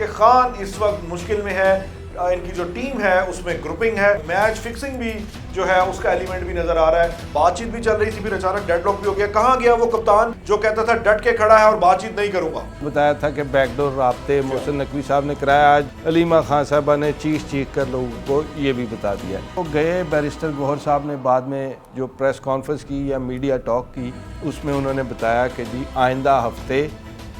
کہ خان اس وقت مشکل میں ہے، ان کی جو ٹیم ہے اس میں گروپنگ ہے، میچ فکسنگ بھی جو ہے اس کا ایلیمنٹ بھی نظر آ رہا ہے، بات چیت بھی چل رہی تھی، پھر اچانک ڈیڈ لاک بھی ہو گیا۔ کہاں گیا وہ کپتان جو کہتا تھا ڈٹ کے کھڑا ہے اور بات چیت نہیں کروں گا؟ بتایا تھا کہ بیک ڈور رابطے محسن نقوی صاحب نے کرایا، آج علیمہ خان صاحبہ نے چیخ کر لوگوں کو یہ بھی بتا دیا۔ وہ گئے، بیرسٹر گوہر صاحب نے بعد میں جو پریس کانفرنس کی یا میڈیا ٹاک کی، اس میں انہوں نے بتایا کہ جی آئندہ ہفتے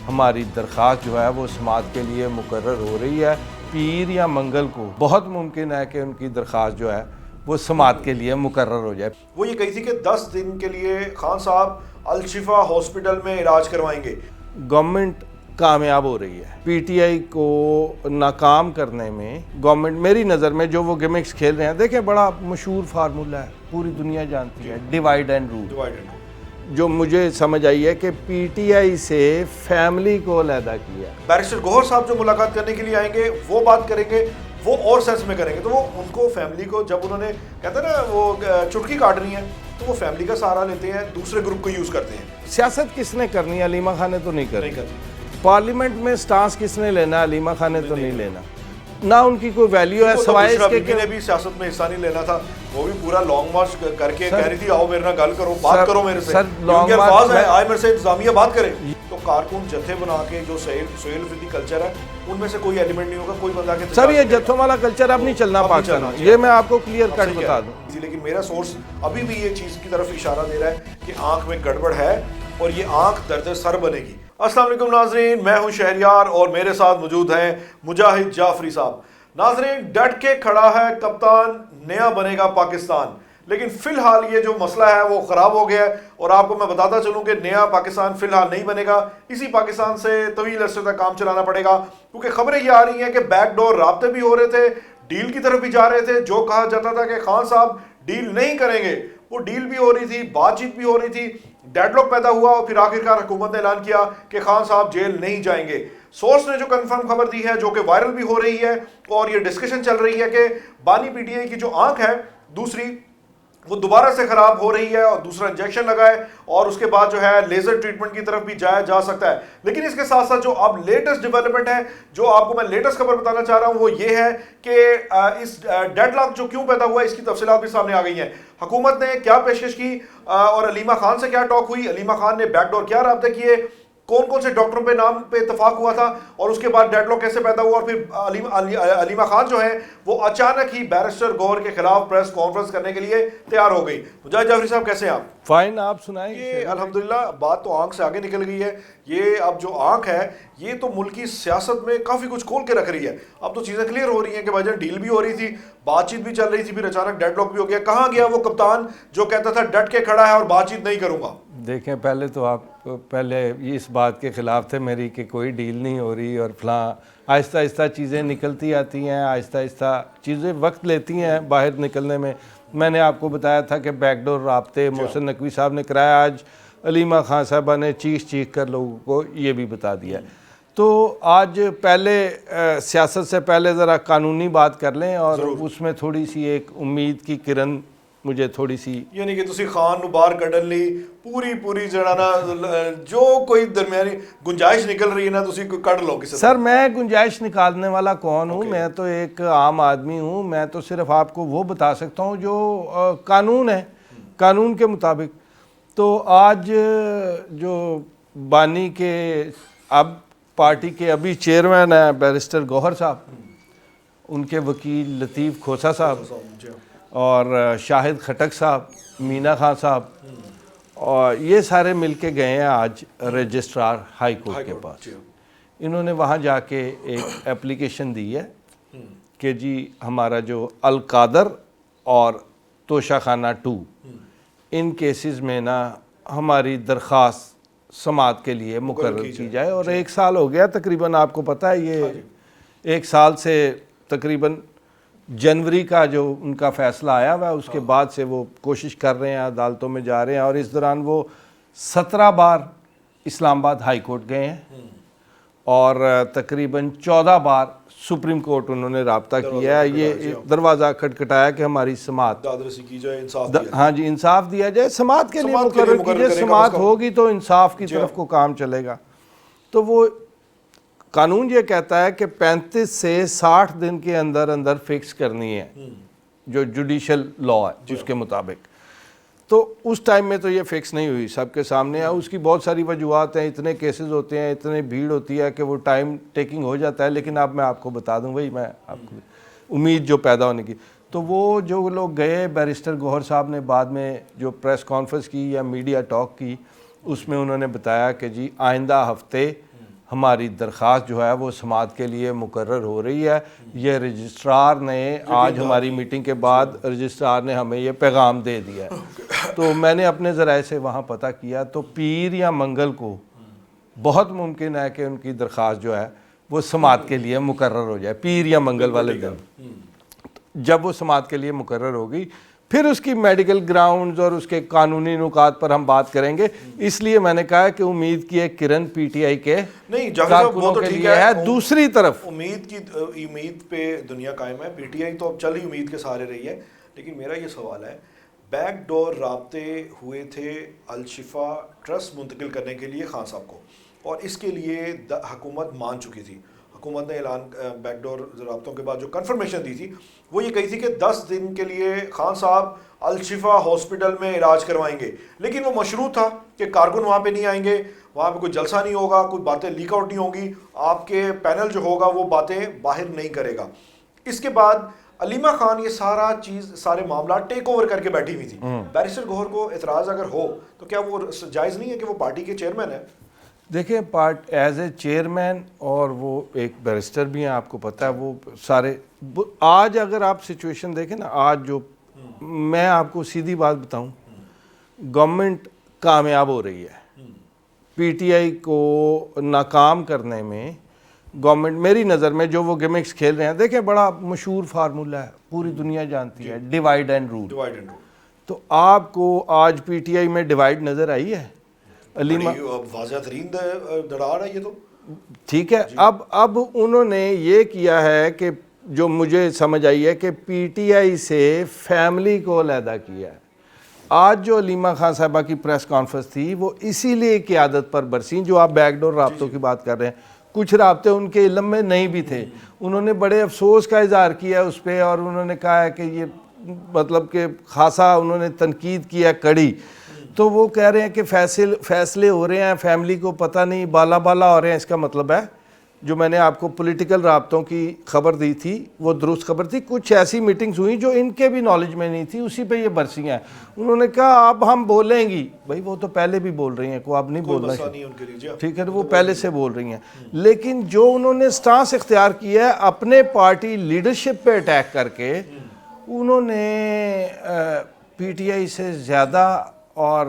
ہماری درخواست جو ہے وہ سماعت کے لیے مقرر ہو رہی ہے، پیر یا منگل کو بہت ممکن ہے کہ ان کی درخواست جو ہے وہ سماعت کے لیے مقرر ہو جائے۔ وہ یہ کہی تھی کہ 10 دن کے لیے خان صاحب الشفا ہاسپٹل میں علاج کروائیں گے۔ گورنمنٹ کامیاب ہو رہی ہے، پی ٹی آئی کو ناکام کرنے میں گورنمنٹ، میری نظر میں جو وہ گیمکس کھیل رہے ہیں، دیکھیں بڑا مشہور فارمولہ ہے، پوری دنیا جانتی ہے، ڈیوائڈ اینڈ رول۔ جو مجھے سمجھ آئی ہے کہ پی ٹی آئی سے فیملی کو علیحدہ کیا۔ بیرسٹر گوہر صاحب جو ملاقات کرنے کے لیے آئیں گے وہ بات کریں گے، وہ اور سینس میں کریں گے، تو وہ ان کو فیملی کو جب انہوں نے کہتے ہیں نا وہ چٹکی کاٹنی ہے تو وہ فیملی کا سہارا لیتے ہیں، دوسرے گروپ کو یوز کرتے ہیں۔ سیاست کس نے کرنی ہے؟ علیمہ خان نے تو نہیں کرنی۔ پارلیمنٹ میں سٹانس کس نے لینا ہے؟ علیمہ خان نے تو نہیں لینا، نہ ان کی کوئی ویلیو ہے سوائے اس کے کہ نے بھی سیاست میں حصہ نہیں لینا تھا، وہ بھی پورا لانگ مارچ کر کے کہہ رہی تھی آؤ میرے نال گل کرو، بات کرو میرے سے، کیونکہ الفاظ ہے آئے میرے سے انتظامیہ بات کرے۔ تو کارکن جتھے بنا کے جو سہیل فردی کلچر ہے ان میں سے کوئی ایلیمنٹ نہیں ہوگا، کوئی بندہ کہ سر یہ جتھوں والا کلچر اب نہیں چلنا پاکستان میں، یہ میں آپ کو کلیئر کٹ بتا دوں۔ لیکن میرا سورس ابھی بھی یہ چیز کی طرف اشارہ دے رہا ہے کہ آنکھ میں گڑبڑ ہے اور یہ آنکھ درد سر بنے گی۔ السلام علیکم ناظرین، میں ہوں شہریار اور میرے ساتھ موجود ہیں مجاہد جعفری صاحب۔ ناظرین، ڈٹ کے کھڑا ہے کپتان، نیا بنے گا پاکستان، لیکن فی الحال یہ جو مسئلہ ہے وہ خراب ہو گیا ہے، اور آپ کو میں بتاتا چلوں کہ نیا پاکستان فی الحال نہیں بنے گا، اسی پاکستان سے طویل عرصے تک کام چلانا پڑے گا، کیونکہ خبریں یہ آ رہی ہیں کہ بیک ڈور رابطے بھی ہو رہے تھے، ڈیل کی طرف بھی جا رہے تھے، جو کہا جاتا تھا کہ خان صاحب ڈیل نہیں کریں گے، وہ ڈیل بھی ہو رہی تھی، بات چیت بھی ہو رہی تھی، ڈیڈ لاک پیدا ہوا اور پھر آخرکار حکومت نے اعلان کیا کہ خان صاحب جیل نہیں جائیں گے۔ سورس نے جو کنفرم خبر دی ہے، جو کہ وائرل بھی ہو رہی ہے اور یہ ڈسکشن چل رہی ہے کہ بانی پی ٹی آئی کی جو آنکھ ہے دوسری وہ دوبارہ سے خراب ہو رہی ہے اور دوسرا انجیکشن لگا ہے اور اس کے بعد جو ہے لیزر ٹریٹمنٹ کی طرف بھی جایا جا سکتا ہے۔ لیکن اس کے ساتھ ساتھ جو اب لیٹسٹ ڈیولپمنٹ ہے، جو آپ کو میں لیٹسٹ خبر بتانا چاہ رہا ہوں، وہ یہ ہے کہ اس ڈیڈ لاک جو کیوں پیدا ہوا ہے اس کی تفصیلات بھی سامنے آ گئی ہیں۔ حکومت نے کیا پیشکش کی اور علیمہ خان سے کیا ٹاک ہوئی، علیمہ خان نے بیک ڈور کیا رابطے کیے، کون کون سے ڈاکٹروں پہ نام پہ اتفاق ہوا تھا، اور اس کے بعد ڈیڈ لاک کیسے پیدا ہوا، اور پھر علیمہ خان جو ہے وہ اچانک ہی بیرسٹر گوہر کے خلاف پریس کانفرنس کرنے کے لیے تیار ہو گئی۔ مجاہد جعفری صاحب کیسے ہیں آپ؟ فائن، آپ سنائیں۔ یہ الحمدللہ بات تو آنکھ سے آگے نکل گئی ہے، یہ اب جو آنکھ ہے یہ تو ملکی سیاست میں کافی کچھ کھول کے رکھ رہی ہے۔ اب تو چیزیں کلیئر ہو رہی ہیں کہ بھائی جان ڈیل بھی ہو رہی تھی، بات چیت بھی چل رہی تھی، پھر اچانک ڈیڈ لاک بھی ہو گیا۔ کہاں گیا وہ کپتان جو کہتا تھا ڈٹ کے کھڑا ہے اور بات چیت نہیں کروں گا؟ دیکھیں، پہلے تو آپ پہلے اس بات کے خلاف تھے میری کہ کوئی ڈیل نہیں ہو رہی اور فلاں، آہستہ آہستہ چیزیں نکلتی آتی ہیں، آہستہ آہستہ چیزیں وقت لیتی ہیں باہر نکلنے میں۔ میں نے آپ کو بتایا تھا کہ بیک ڈور رابطے محسن نقوی صاحب نے کرایا، آج علیمہ خان صاحبہ نے چیخ کر لوگوں کو یہ بھی بتا دیا۔ تو آج پہلے سیاست سے پہلے ذرا قانونی بات کر لیں، اور اس میں تھوڑی سی ایک امید کی کرن مجھے تھوڑی سی، یعنی کہ تسی خان نو باہر کڈن لی پوری جڑا نا جو کوئی درمیانی گنجائش نکل رہی ہے نا تسی کڈ لو کسی۔ سر میں گنجائش نکالنے والا کون ہوں؟ میں تو ایک عام آدمی ہوں، میں تو صرف آپ کو وہ بتا سکتا ہوں جو قانون ہے، قانون کے مطابق۔ تو آج جو بانی کے اب پارٹی کے ابھی چیئرمین ہیں بیرسٹر گوہر صاحب، ان کے وکیل لطیف کھوسا صاحب اور شاہد خٹک صاحب، مینا خان صاحب، اور یہ سارے مل کے گئے ہیں آج رجسٹرار ہائی کورٹ کے پاس۔ انہوں نے وہاں جا کے ایک اپلیکیشن دی ہے کہ جی ہمارا جو القادر اور توشہ خانہ 2 ان کیسز میں نا ہماری درخواست سماعت کے لیے مقرر کی جائے، اور 1 سال ہو گیا تقریباً، آپ کو پتہ ہے یہ 1 سال سے تقریباً جنوری کا جو ان کا فیصلہ آیا ہوا ہے اس کے بعد سے وہ کوشش کر رہے ہیں، عدالتوں میں جا رہے ہیں، اور اس دوران وہ 17 بار اسلام آباد ہائی کورٹ گئے ہیں اور تقریباً 14 بار سپریم کورٹ انہوں نے رابطہ کیا ہے، یہ دروازہ کھٹکھٹایا کہ ہماری سماعت کی جائے، انصاف دیا، ہاں جی انصاف دیا جائے، سماعت کے لیے مقرر کیجیے، سماعت ہوگی تو انصاف کی طرف کو کام چلے گا۔ تو وہ قانون یہ کہتا ہے کہ 35 سے 60 دن کے اندر اندر فکس کرنی ہے جو جوڈیشل لا ہے اس کے مطابق. تو اس ٹائم میں تو یہ فکس نہیں ہوئی, سب کے سامنے ہے. اس کی بہت ساری وجوہات ہیں, اتنے کیسز ہوتے ہیں, اتنے بھیڑ ہوتی ہے کہ وہ ٹائم ٹیکنگ ہو جاتا ہے. لیکن اب میں آپ کو بتا دوں وہی میں آپ کو امید جو پیدا ہونے کی, تو وہ جو لوگ گئے, بیرسٹر گوہر صاحب نے بعد میں جو پریس کانفرنس کی یا میڈیا ٹاک کی, اس میں انہوں نے بتایا کہ جی آئندہ ہفتے ہماری درخواست جو ہے وہ سماعت کے لیے مقرر ہو رہی ہے. یہ رجسٹرار نے آج ہماری میٹنگ کے بعد رجسٹرار نے ہمیں یہ پیغام دے دیا ہے. تو میں نے اپنے ذرائع سے وہاں پتہ کیا, تو پیر یا منگل کو بہت ممکن ہے کہ ان کی درخواست جو ہے وہ سماعت کے لیے مقرر ہو جائے, پیر یا منگل والے دن. جب وہ سماعت کے لیے مقرر ہوگی پھر اس کی میڈیکل گراؤنڈز اور اس کے قانونی نکات پر ہم بات کریں گے. اس لیے میں نے کہا کہ امید کی ایک کرن پی ٹی آئی کے کارکنوں کے لیے ہے. دوسری طرف امید پہ دنیا قائم ہے. پی ٹی آئی تو اب چل ہی امید کے سہارے رہی ہے. لیکن میرا یہ سوال ہے, بیک ڈور رابطے ہوئے تھے الشفا ٹرسٹ منتقل کرنے کے لیے خان صاحب کو, اور اس کے لیے حکومت مان چکی تھی. حکومت نے اعلان بیک ڈور رابطوں کے بعد جو کنفرمیشن دی تھی وہ یہ کہی تھی کہ 10 دن کے لیے خان صاحب الشفا ہاسپٹل میں علاج کروائیں گے. لیکن وہ مشروط تھا کہ کارکن وہاں پہ نہیں آئیں گے, وہاں پہ کوئی جلسہ نہیں ہوگا, کوئی باتیں لیک آؤٹ نہیں ہوں گی, آپ کے پینل جو ہوگا وہ باتیں باہر نہیں کرے گا. اس کے بعد علیمہ خان یہ سارے معاملات ٹیک اوور کر کے بیٹھی ہوئی تھی. بیرسٹر گوہر کو اعتراض اگر ہو تو کیا وہ جائز نہیں ہے کہ وہ پارٹی کے چیئرمین ہیں؟ دیکھیں ایز اے چیئرمین, اور وہ ایک بیرسٹر بھی ہیں, آپ کو پتہ ہے وہ سارے. آج اگر آپ سچویشن دیکھیں نا, آج جو میں آپ کو سیدھی بات بتاؤں, گورنمنٹ کامیاب ہو رہی ہے. پی ٹی آئی کو ناکام کرنے میں گورنمنٹ, میری نظر میں جو وہ گیمکس کھیل رہے ہیں, دیکھیں بڑا مشہور فارمولہ ہے, پوری دنیا جانتی ہے, ڈیوائڈ اینڈ رول. تو آپ کو آج پی ٹی آئی میں ڈیوائڈ نظر آئی ہے؟ علیمہ واضح ترین دراڑ ہے یہ تو. ٹھیک ہے, اب انہوں نے یہ کیا ہے کہ جو مجھے سمجھ آئی ہے کہ پی ٹی آئی سے فیملی کو علیحدہ کیا ہے. آج جو علیمہ خان صاحبہ کی پریس کانفرنس تھی وہ اسی لیے قیادت پر برسیں, جو آپ بیک ڈور رابطوں کی بات کر رہے ہیں. کچھ رابطے ان کے علم میں نہیں بھی تھے, انہوں نے بڑے افسوس کا اظہار کیا اس پہ, اور انہوں نے کہا ہے کہ یہ مطلب کہ خاصا انہوں نے تنقید کیا کڑی. تو وہ کہہ رہے ہیں کہ فیصلے ہو رہے ہیں, فیملی کو پتہ نہیں, بالا ہو رہے ہیں. اس کا مطلب ہے جو میں نے آپ کو پولیٹیکل رابطوں کی خبر دی تھی وہ درست خبر تھی. کچھ ایسی میٹنگز ہوئیں جو ان کے بھی نالج میں نہیں تھی, اسی پہ یہ برسی ہیں. انہوں نے کہا اب ہم بولیں گی. بھائی وہ تو پہلے بھی بول رہی ہیں, کو اب نہیں بولنا, ٹھیک ہے, وہ پہلے سے بول رہی ہیں. لیکن جو انہوں نے سٹانس اختیار کیا ہے اپنے پارٹی لیڈرشپ پہ اٹیک کر کے, انہوں نے پی ٹی آئی سے زیادہ, اور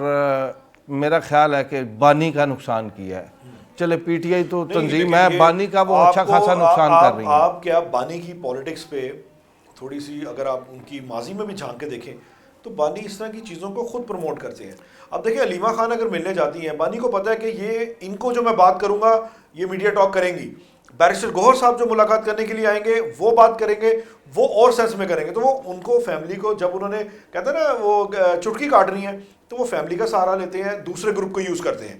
میرا خیال ہے کہ بانی کا نقصان کیا ہے. چلے پی ٹی آئی تو تنظیم ہے, بانی کا وہ اچھا خاصا نقصان کر رہی ہے. آپ کیا بانی کی پولیٹکس پہ تھوڑی سی اگر آپ ان کی ماضی میں بھی جھانک کے دیکھیں تو بانی اس طرح کی چیزوں کو خود پروموٹ کرتے ہیں. اب دیکھیں علیمہ خان اگر ملنے جاتی ہیں, بانی کو پتہ ہے کہ یہ ان کو جو میں بات کروں گا یہ میڈیا ٹاک کریں گی. بیرسٹر گوہر صاحب جو ملاقات کرنے کے لیے آئیں گے وہ بات کریں گے, وہ اور سینس میں کریں گے. تو وہ ان کو فیملی کو, جب انہوں نے کہتے ہیں نا وہ چٹکی کاٹنی ہے, تو وہ فیملی کا سہارا لیتے ہیں, دوسرے گروپ کو یوز کرتے ہیں.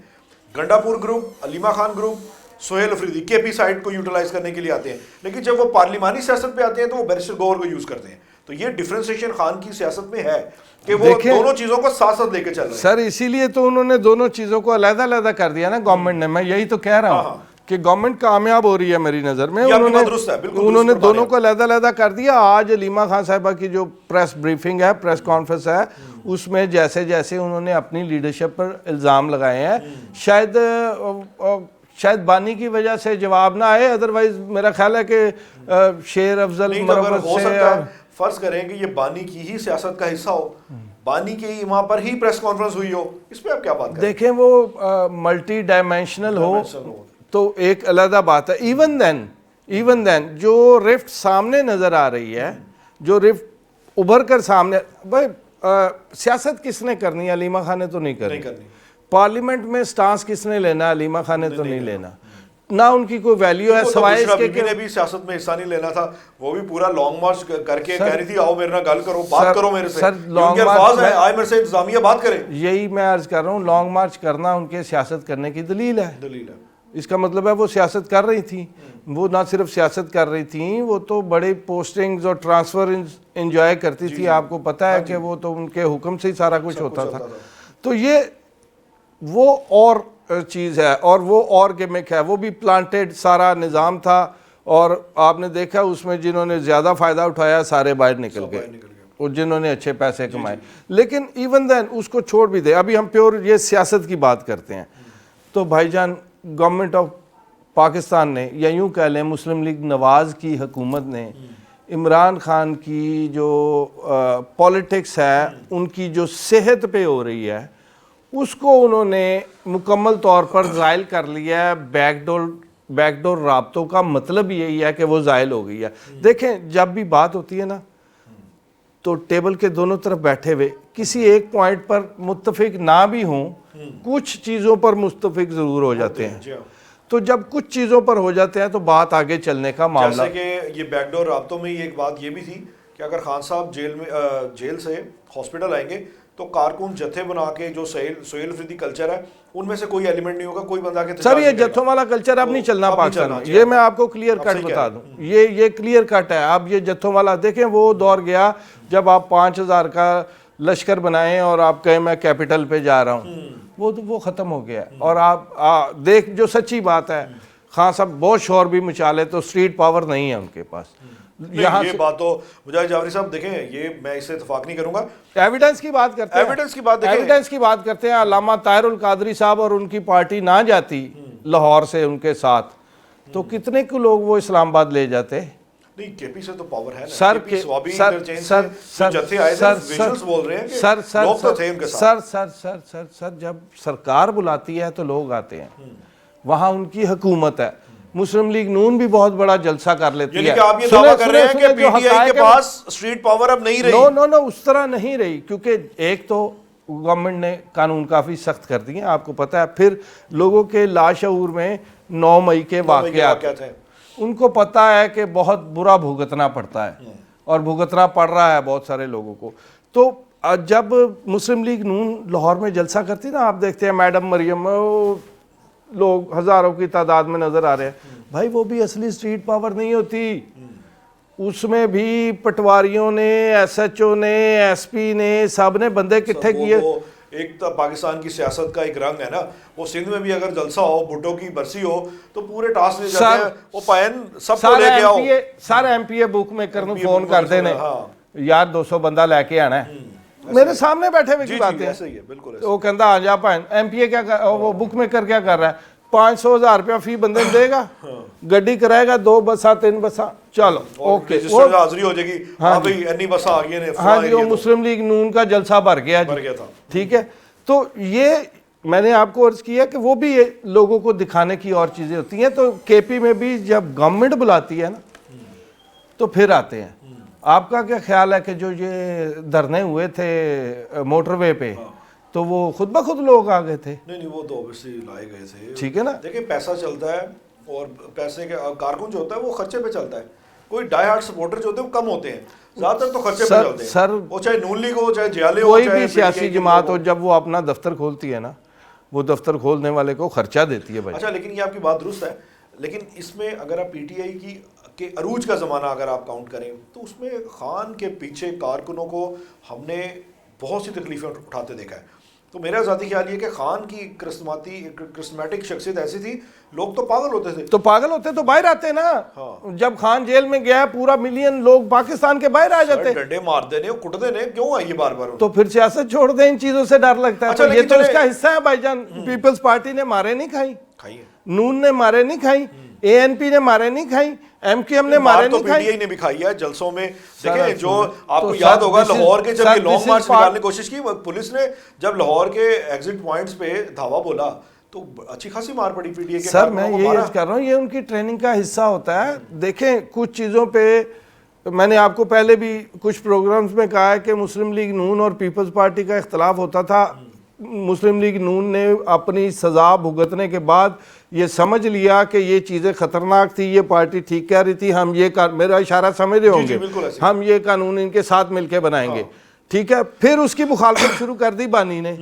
گنڈا پور گروپ, علیمہ خان گروپ, سہیل افریدی کے پی سائٹ کو یوٹیلائز کرنے کے لیے آتے ہیں. لیکن جب وہ پارلیمانی سیاست پہ آتے ہیں تو وہ بیرسٹر گوہر کو یوز کرتے ہیں. تو یہ ڈفرینسیشن خان کی سیاست میں ہے کہ وہ دونوں چیزوں کو ساتھ ساتھ لے کے چل رہے ہیں. سر اسی لیے تو انہوں نے دونوں چیزوں کو علیحدہ کر دیا نا گورنمنٹ نے. میں یہی تو کہہ رہا ہوں کہ گورنمنٹ کامیاب ہو رہی ہے میری نظر میں. انہوں نے دونوں کو علیحدہ کر دیا. آج علیمہ خان صاحبہ کی جو پریس بریفنگ ہے, پریس کانفرنس ہے, اس میں جیسے انہوں نے اپنی لیڈرشپ پر الزام لگائے ہیں, شاید بانی کی وجہ سے جواب نہ آئے, ادروائز میرا خیال ہے کہ شیر افضل مروت سے, فرض کریں کہ یہ بانی کی ہی سیاست کا حصہ ہو, بانی کے ہی وہاں پر ہی پریس کانفرنس ہوئی ہو, اس پہ آپ کیا بات کریں؟ دیکھیں وہ ملٹی ڈائمینشنل ہو تو ایک علیحدہ بات ہے. ایون دین جو رفٹ سامنے نظر آ رہی ہے, جو رفٹ ابھر کر سامنے, بھائی سیاست کس نے کرنی ہے؟ علیمہ خان نے تو نہیں کرنی. پارلیمنٹ میں سٹانس کس نے لینا؟ علیمہ خان نے تو نہیں لینا. نہ ان کی کوئی ویلیو ہے سوائے اس کے کہ نے بھی سیاست میں حصہ نہیں لینا تھا. وہ بھی پورا لانگ مارچ کر کے کہہ رہی تھی آؤ میرے نال گل کرو, بات کرو میرے سے. سر لانگ مارچ ہے, آئے میرے سے انتظامیہ بات کرے. یہی میں عرض کر رہا ہوں, لانگ مارچ کرنا ان کے سیاست کرنے کی دلیل ہے. اس کا مطلب ہے وہ سیاست کر رہی تھیں. وہ نہ صرف سیاست کر رہی تھیں, وہ تو بڑے پوسٹنگز اور ٹرانسفر انجوائے کرتی تھی. آپ کو پتہ ہے کہ وہ تو ان کے حکم سے ہی سارا کچھ ہوتا تھا. تو یہ وہ اور چیز ہے, اور وہ اور گیمک ہے, وہ بھی پلانٹیڈ سارا نظام تھا. اور آپ نے دیکھا اس میں جنہوں نے زیادہ فائدہ اٹھایا سارے باہر نکل گئے, اور جنہوں نے اچھے پیسے کمائے. لیکن ایون دین اس کو چھوڑ بھی دے. ابھی ہم پیور یہ سیاست کی بات کرتے ہیں, تو بھائی جان گورنمنٹ آف پاکستان نے, یا یوں کہہ لیں مسلم لیگ نواز کی حکومت نے, عمران خان کی جو پولیٹکس ہے, ان کی جو صحت پہ ہو رہی ہے, اس کو انہوں نے مکمل طور پر زائل کر لیا ہے. بیک ڈور رابطوں کا مطلب یہی ہے کہ وہ زائل ہو گئی ہے. دیکھیں جب بھی بات ہوتی ہے نا, تو ٹیبل کے دونوں طرف بیٹھے ہوئے کسی ایک پوائنٹ پر متفق نہ بھی ہوں, کچھ چیزوں پر متفق ضرور ہو جاتے ہیں. تو جب کچھ چیزوں پر ہو جاتے ہیں تو بات آگے چلنے کا معاملہ. جیسے کہ یہ بیک ڈور رابطوں میں ایک بات یہ بھی تھی کہ اگر خان صاحب جیل سے ہاسپٹل آئیں گے تو کارکن جتھے بنا کے جو سہیل افریدی کلچر ہے ان میں سے کوئی ایلیمنٹ نہیں ہوگا, کوئی بندہ کے سر یہ جتھوں والا کلچر اب نہیں چلنا پاکستان میں. یہ میں آپ کو کلیئر کٹ بتا دوں, یہ کلیئر کٹ ہے. اب یہ جتھوں والا دیکھیں وہ دور گیا جب آپ 5000 کا لشکر بنائیں اور آپ کہیں میں کیپٹل پہ جا رہا ہوں, وہ ختم ہو گیا. اور آپ دیکھ جو سچی بات ہے, خان صاحب بہت شور بھی مچا لے تو اسٹریٹ پاور نہیں ہے ان کے پاس. یہ بات تو مجاہد جعفری صاحب دیکھیں, یہ میں اس سے اتفاق نہیں کروں گا. ایویڈنس کی بات کرتے ہیں, ایویڈنس کی بات کرتے ہیں. علامہ طاہر القادری صاحب اور ان کی پارٹی نہ جاتی لاہور سے ان کے ساتھ, تو کتنے کو لوگ وہ اسلام آباد لے جاتے. نہیں کے پی سے تو پاور ہے نا. سر جب سرکار بلاتی ہے تو لوگ آتے ہیں, وہاں ان کی حکومت ہے. مسلم لیگ نون بھی بہت بڑا جلسہ کر لیتی ہے. یعنی کہ آپ یہ دعویٰ کر رہے ہیں کہ پی ٹی آئی کے پاس اسٹریٹ پاور اب نہیں رہی. نو اس طرح نہیں رہی, کیونکہ ایک تو گورنمنٹ نے قانون کافی سخت کر دیے, آپ کو پتہ ہے. پھر لوگوں کے لاشعور میں 9 مئی کے واقعات ہیں, ان کو پتہ ہے کہ بہت برا بھگتنا پڑتا ہے, اور بھگتنا پڑ رہا ہے بہت سارے لوگوں کو. تو جب مسلم لیگ نون لاہور میں جلسہ کرتی نا, آپ دیکھتے ہیں میڈم مریم, لوگ ہزاروں کی تعداد میں نظر آ رہے ہیں. بھائی وہ بھی اصلی اسٹریٹ پاور نہیں ہوتی, اس میں بھی پٹواریوں نے, ایس ایچ او نے, ایس پی نے, سب نے بندے کٹھے کیے. ایک تو پاکستان کی سیاست کا ایک رنگ ہے نا, وہ سندھ میں بھی اگر جلسہ ہو, بھٹو کی برسی ہو, تو پورے ٹاسک لے جاتے ہیں, وہ پائن سب کو لے کے آؤ. سارے ایم پی اے بک میکر نو فون کر دینے, یار 200 بندہ لے کے آنا ہے. میرے سامنے بیٹھے ہوئے کی باتیں ہیں. وہ کہندا آ جا پائن, ایم پی اے کیا, وہ بک میکر کیا کر رہا ہے, 500,000 روپیہ فی بندے دے گا, گڈی کرائے گا, 2 بساں 3 بساں, چلو اوکے, حاضری ہو جائے گی. ہاں بھائی انی بساں آ گئی ہیں. ہاں جی, وہ مسلم لیگ نون کا جلسہ بھر گیا تھا. ٹھیک ہے, تو یہ میں نے آپ کو عرض کیا کہ وہ بھی لوگوں کو دکھانے کی اور چیزیں ہوتی ہیں. تو کے پی میں بھی جب گورنمنٹ بلاتی ہے نا تو پھر آتے ہیں. آپ کا کیا خیال ہے کہ جو یہ دھرنے ہوئے تھے موٹر وے پہ, تو وہ خود بخود لوگ آ گئے تھے؟ نہیں وہ تو اوبیسلی لائے گئے تھے. ٹھیک ہے نا, دیکھیں پیسہ چلتا ہے, اور پیسے کے کارکن جو ہوتا ہے وہ خرچے پہ چلتا ہے. کوئی ڈائی ہارڈ سپورٹر جو ہوتے ہیں وہ کم ہوتے ہیں, زیادہ تر تو خرچے پہ چلتے ہیں. سر وہ چاہے نون لیگ ہو, چاہے جیالے ہو, کوئی بھی سیاسی جماعت ہو, جب وہ اپنا دفتر کھولتی ہے نا, وہ دفتر کھولنے والے کو خرچہ دیتی ہے بھائی. اچھا, لیکن یہ آپ کی بات درست ہے, لیکن اس میں اگر آپ پی ٹی آئی کی کے عروج کا زمانہ اگر آپ کاؤنٹ کریں تو اس میں خان کے پیچھے کارکنوں کو ہم نے بہت سی تکلیفیں اٹھاتے دیکھا ہے. تو میرا ذاتی خیال یہ کہ خان کی کرسمیٹک شخصیت ایسی تھی, لوگ تو پاگل ہوتے تھے. تو پاگل ہوتے تو باہر آتے نا. جب خان جیل میں گیا پورا ملین لوگ پاکستان کے باہر آ جاتے. ڈنڈے مار دینے, کٹ دینے, کیوں آئیے بار بار. تو پھر سیاست چھوڑ دیں, ان چیزوں سے ڈر لگتا ہے. تو یہ تو اس کا حصہ ہے بھائی جان. پیپلز پارٹی نے مارے نہیں کھائی, نون نے مارے نہیں کھائی, اے این پی نے مارے نہیں کھائی, ایم کیو ایم نے مارے نہیں کھائی, پی ٹی آئی نے بھی کھائی ہے جلسوں میں. دیکھیں جو آپ کو یاد ہوگا لاہور کے جب یہ لانگ مارچ نکالنے کی کوشش کی, پولیس نے جب لاہور کے ایگزٹ پوائنٹس پہ دھاوا بولا تو اچھی خاصی مار پڑی پی ٹی آئی کے. سر میں یہ عرض کر رہا ہوں, یہ ان کی ٹریننگ کا حصہ ہوتا ہے. دیکھیں کچھ چیزوں پہ میں نے آپ کو پہلے بھی کچھ پروگرامز میں کہا ہے کہ مسلم لیگ نون اور پیپلز پارٹی کا اختلاف ہوتا تھا. مسلم لیگ نون نے اپنی سزا بھگتنے کے بعد یہ سمجھ لیا کہ یہ چیزیں خطرناک تھی, یہ پارٹی ٹھیک کہہ رہی تھی, ہم یہ میرا اشارہ سمجھ رہے ہوں گے, ہم یہ قانون ان کے ساتھ مل کے بنائیں گے. ٹھیک ہے, پھر اس کی مخالفت شروع کر دی بانی نے.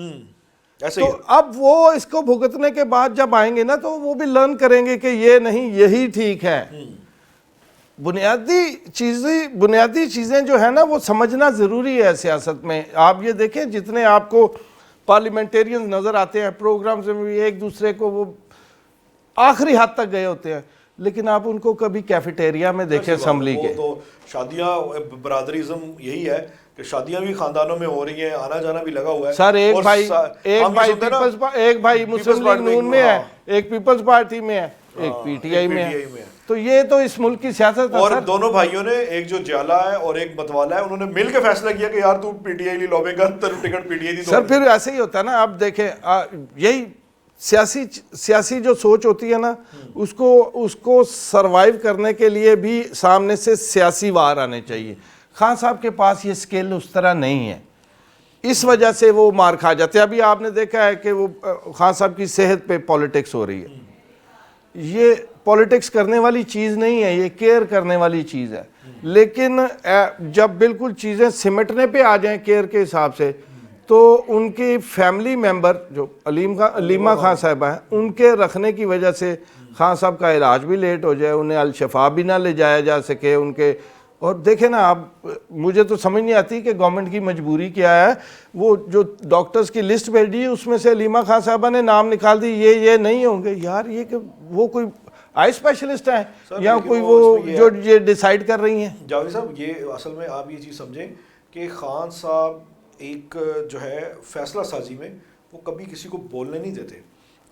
ایسے تو ہی اب وہ اس کو بھگتنے کے بعد جب آئیں گے نا تو وہ بھی لرن کریں گے کہ یہ نہیں یہی ٹھیک ہے. بنیادی چیزیں جو ہیں نا وہ سمجھنا ضروری ہے سیاست میں. آپ یہ دیکھیں جتنے آپ کو پارلیمنٹیرینز نظر آتے ہیں پروگرامز میں بھی ایک دوسرے کو وہ آخری حد تک گئے ہوتے ہیں, لیکن آپ ان کو کبھی کیفیٹیریا میں دیکھیں اسمبلی کے. تو شادیاں برادریزم یہی ہے کہ شادیاں بھی خاندانوں میں ہو رہی ہیں, آنا جانا بھی لگا ہوا ہے. سر ایک بھائی مسلم لیگ نون میں ہے, ایک پیپلز پارٹی میں ہے, ایک پی ٹی آئی میں ہے. تو یہ تو اس ملک کی سیاست ہے. اور دونوں بھائیوں نے, ایک جو جالا ہے اور ایک متوالا ہے, انہوں نے مل کے فیصلہ کیا کہ یار تو پی ٹی آئی لی لوبے کا ٹکٹ پی ٹی آئی دی. سر پھر ایسے ہی ہوتا ہے نا. آپ دیکھیں یہی سیاسی جو سوچ ہوتی ہے نا اس کو سروائیو کرنے کے لیے بھی سامنے سے سیاسی وار آنے چاہیے. خان صاحب کے پاس یہ سکل اس طرح نہیں ہے, اس وجہ سے وہ مار کھا جاتے ہیں. ابھی آپ نے دیکھا ہے کہ وہ خان صاحب کی صحت پہ پولیٹکس ہو رہی ہے. یہ پولیٹکس کرنے والی چیز نہیں ہے, یہ کیئر کرنے والی چیز ہے. لیکن جب بالکل چیزیں سمٹنے پہ آ جائیں کیئر کے حساب سے, تو ان کی فیملی ممبر جو علیمہ خان صاحبہ ہیں, ان کے رکھنے کی وجہ سے خان صاحب کا علاج بھی لیٹ ہو جائے, انہیں الشفا بھی نہ لے جایا جا سکے ان کے. اور دیکھیں نا آپ, مجھے تو سمجھ نہیں آتی کہ گورنمنٹ کی مجبوری کیا ہے. وہ جو ڈاکٹرز کی لسٹ بھیجی اس میں سے علیمہ خان صاحبہ نے نام نکال دی, یہ نہیں ہوں گے. یار یہ کہ وہ کوئی آئی اسپیشلسٹ ہیں یا کوئی وہ جو یہ ڈیسائیڈ کر رہی ہیں. جاوید صاحب یہ اصل میں آپ یہ چیز سمجھیں کہ خان صاحب ایک جو ہے فیصلہ سازی میں وہ کبھی کسی کو بولنے نہیں دیتے.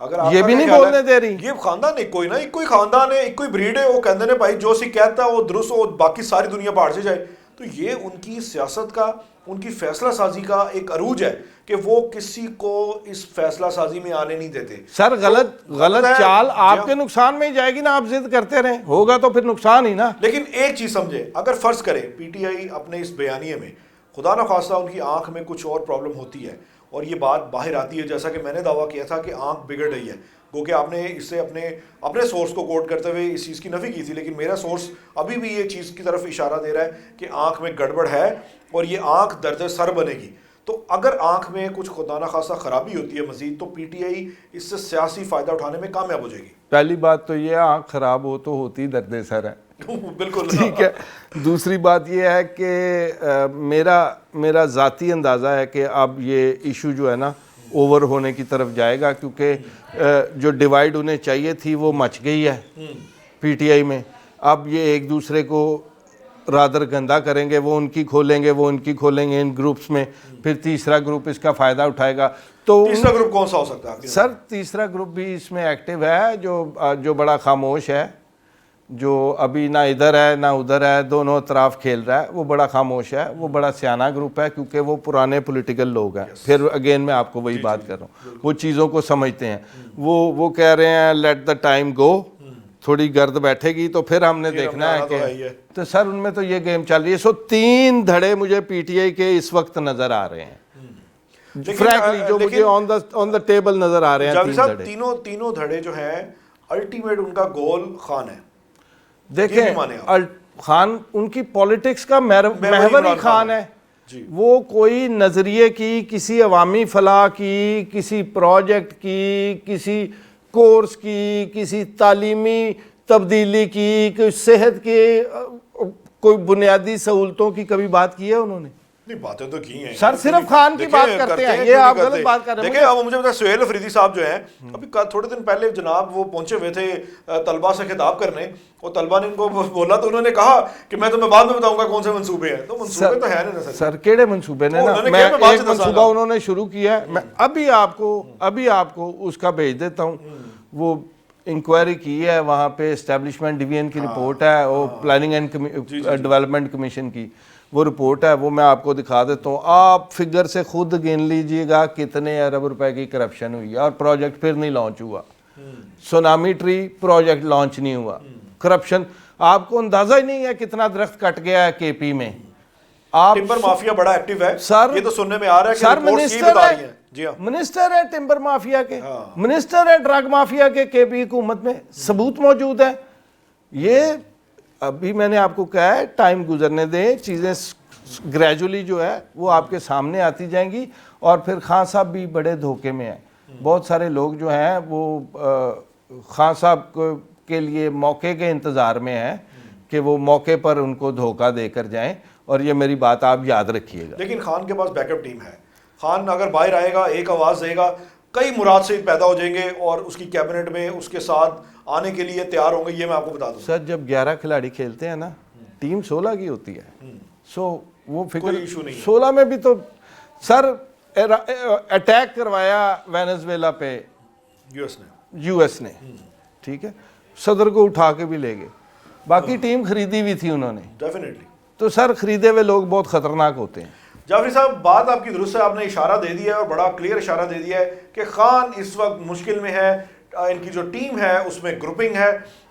اگر یہ بھی نہیں بولنے دے رہی. یہ خاندان ایک کوئی نا, ایک کوئی خاندان ہے, ایک کوئی بریڈ ہے, وہ کہتے ہیں بھائی جو سی کہتا ہے وہ درست ہو, باقی ساری دنیا پہاڑ سے جائے. تو یہ ان کی سیاست کا, ان کی فیصلہ سازی کا ایک عروج ہے کہ وہ کسی کو اس فیصلہ سازی میں آنے نہیں دیتے. سر غلط چال آپ کے نقصان میں ہی جائے گی نا, آپ ضد کرتے رہیں, ہوگا تو پھر نقصان ہی نا. لیکن ایک چیز سمجھیں, اگر فرض کریں پی ٹی آئی اپنے اس بیانیے میں خدا نخواستہ ان کی آنکھ میں کچھ اور پرابلم ہوتی ہے اور یہ بات باہر آتی ہے, جیسا کہ میں نے دعویٰ کیا تھا کہ آنکھ بگڑ رہی ہے, گو کہ آپ نے اس سے اپنے سورس کو کوٹ کرتے ہوئے اس چیز کی نفی کی تھی, لیکن میرا سورس ابھی بھی یہ چیز کی طرف اشارہ دے رہا ہے کہ آنکھ میں گڑبڑ ہے اور یہ آنکھ درد سر بنے گی. تو اگر آنکھ میں کچھ خدا نخواستہ خرابی ہوتی ہے مزید, تو پی ٹی آئی اس سے سیاسی فائدہ اٹھانے میں کامیاب ہو جائے گی. پہلی بات تو یہ آنکھ خراب ہو تو ہوتی درد سر ہے, بالکل ٹھیک ہے. دوسری بات یہ ہے کہ میرا ذاتی اندازہ ہے کہ اب یہ ایشو جو ہے نا اوور ہونے کی طرف جائے گا, کیونکہ جو ڈیوائیڈ انہیں چاہیے تھی وہ مچ گئی ہے پی ٹی آئی میں. اب یہ ایک دوسرے کو رادر گندا کریں گے, وہ ان کی کھولیں گے, وہ ان کی کھولیں گے ان گروپس میں, پھر تیسرا گروپ اس کا فائدہ اٹھائے گا. تو تیسرا گروپ کون سا ہو سکتا ہے سر؟ تیسرا گروپ بھی اس میں ایکٹیو ہے جو بڑا خاموش ہے, جو ابھی نہ ادھر ہے نہ ادھر ہے, دونوں اطراف کھیل رہا ہے. وہ بڑا خاموش ہے, وہ بڑا سیانہ گروپ ہے, کیونکہ وہ پرانے پولیٹیکل لوگ ہیں. پھر اگین میں آپ کو وہی بات کر رہا ہوں, وہ چیزوں کو سمجھتے ہیں. وہ کہہ رہے ہیں لیٹ دا ٹائم گو, تھوڑی گرد بیٹھے گی تو پھر ہم نے دیکھنا ہے کہ. تو سر ان میں تو یہ گیم چل رہی ہے. سو 3 دھڑے مجھے پی ٹی آئی کے اس وقت نظر آ رہے ہیں, فرینکلی جو مجھے آن دا ٹیبل نظر آ رہے ہیں. تینوں دھڑے جو ہیں الٹیمیٹ ان کا گول خان ہے. دیکھیں خان ان کی پولیٹکس کا محور ہی خان ہے. وہ کوئی نظریے کی, کسی عوامی فلاح کی, کسی پروجیکٹ کی, کسی کورس کی, کسی تعلیمی تبدیلی کی, کوئی صحت کی, کوئی بنیادی سہولتوں کی کبھی بات کی ہے انہوں نے؟ نہیں, باتیں تو کی ہیں سر, صرف خان کی بات کرتے ہیں. یہ آپ غلط بات کر رہے ہیں. دیکھیں اب مجھے بتا, سہیل افریدی صاحب جو ہیں ابھی تھوڑے دن پہلے جناب وہ پہنچے ہوئے تھے طلبہ سے خطاب کرنے, اور طلبہ نے ان کو بولا تو انہوں نے کہا کہ میں تمہیں بعد میں بتاؤں گا کون سے منصوبے ہیں. تو منصوبے تو ہیں نا سر. کیڑے منصوبے نے نا, میں ایک منصوبہ انہوں نے شروع کیا ہے, میں ابھی آپ کو اس کا بھیج دیتا ہوں. وہ انکوائری کی ہے وہاں پہ, اسٹیبلشمنٹ ڈویژن کی رپورٹ ہے, وہ پلاننگ اینڈ ڈیولپمنٹ کمیشن کی وہ رپورٹ ہے, وہ میں آپ کو دکھا دیتا ہوں. آپ فگر سے خود گن لیجئے گا کتنے ارب روپے کی کرپشن ہوئی ہے, اور پروجیکٹ پھر نہیں لانچ ہوا. سونامی ٹری پروجیکٹ لانچ نہیں ہوا. کرپشن آپ کو اندازہ ہی نہیں ہے کتنا درخت کٹ گیا ہے کے پی میں. ٹمبر مافیا بڑا ایکٹیو ہے سر, یہ تو سننے میں آ رہا ہے کہ سر رپورٹس یہ بتا رہی ہیں. جی ہاں, منسٹر ہے ٹمبر مافیا کے, منسٹر ہے ڈرگ مافیا کے پی حکومت میں, ثبوت موجود ہے. یہ ابھی میں نے آپ کو کہا ہے ٹائم گزرنے دیں, چیزیں گریجولی جو ہے وہ آپ کے سامنے آتی جائیں گی. اور پھر خان صاحب بھی بڑے دھوکے میں ہیں. بہت سارے لوگ جو ہیں وہ خان صاحب کے لیے موقع کے انتظار میں ہیں کہ وہ موقع پر ان کو دھوکہ دے کر جائیں, اور یہ میری بات آپ یاد رکھیے گا. لیکن خان کے پاس بیک اپ ٹیم ہے. خان اگر باہر آئے گا, ایک آواز دے گا, کئی مراد سے پیدا ہو جائیں گے اور اس کی کیبنٹ میں اس کے ساتھ آنے کے لیے تیار ہوں گے. یہ میں آپ کو بتا دوں سر, جب 11 کھلاڑی کھیلتے ہیں نا, ٹیم 16 کی ہوتی ہے. سو وہ فکر 16 میں بھی تو سر اٹیک کروایا وینزویلا پہ یو ایس نے, ٹھیک ہے, صدر کو اٹھا کے بھی لے گئے. باقی ٹیم خریدی ہوئی تھی انہوں نے. ڈیفینیٹلی. تو سر خریدے ہوئے لوگ بہت خطرناک ہوتے ہیں. جعفری صاحب, بات آپ کی درست ہے, آپ نے اشارہ دے دیا ہے اور بڑا کلیئر اشارہ دے دیا ہے کہ خان اس وقت مشکل میں ہے. ان کی جو ٹیم ہے اس میں گروپنگ ہے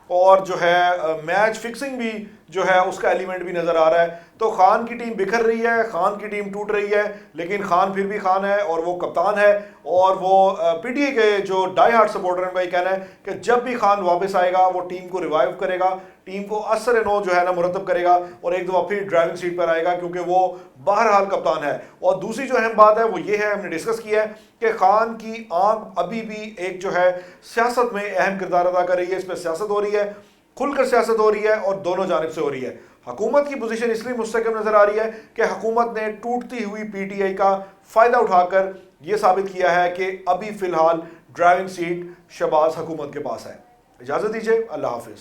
اور جو ہے میچ فکسنگ بھی جو ہے اس کا ایلیمنٹ بھی نظر آ رہا ہے. تو خان کی ٹیم بکھر رہی ہے, خان کی ٹیم ٹوٹ رہی ہے, لیکن خان پھر بھی خان ہے اور وہ کپتان ہے. اور وہ پی ٹی اے کے جو ڈائی ہارڈ سپورٹر ہیں کا یہ کہنا ہے کہ جب بھی خان واپس آئے گا وہ ٹیم کو ریوائیو کرے گا, ٹیم کو اثر نو جو ہے نا مرتب کرے گا اور ایک دفعہ پھر ڈرائیونگ سیٹ پر آئے گا, کیونکہ وہ بہرحال کپتان ہے. اور دوسری جو اہم بات ہے وہ یہ ہے, ہم نے ڈسکس کیا ہے کہ خان کی آنکھ ابھی بھی ایک جو ہے سیاست میں اہم کردار ادا کر رہی ہے. اس پہ سیاست ہو رہی ہے, کھل کر سیاست ہو رہی ہے اور دونوں جانب سے ہو رہی ہے. حکومت کی پوزیشن اس لیے مستحکم نظر آ رہی ہے کہ حکومت نے ٹوٹتی ہوئی پی ٹی آئی کا فائدہ اٹھا کر یہ ثابت کیا ہے کہ ابھی فی الحال ڈرائیونگ سیٹ شہباز حکومت کے پاس ہے. اجازت دیجیے, اللہ حافظ.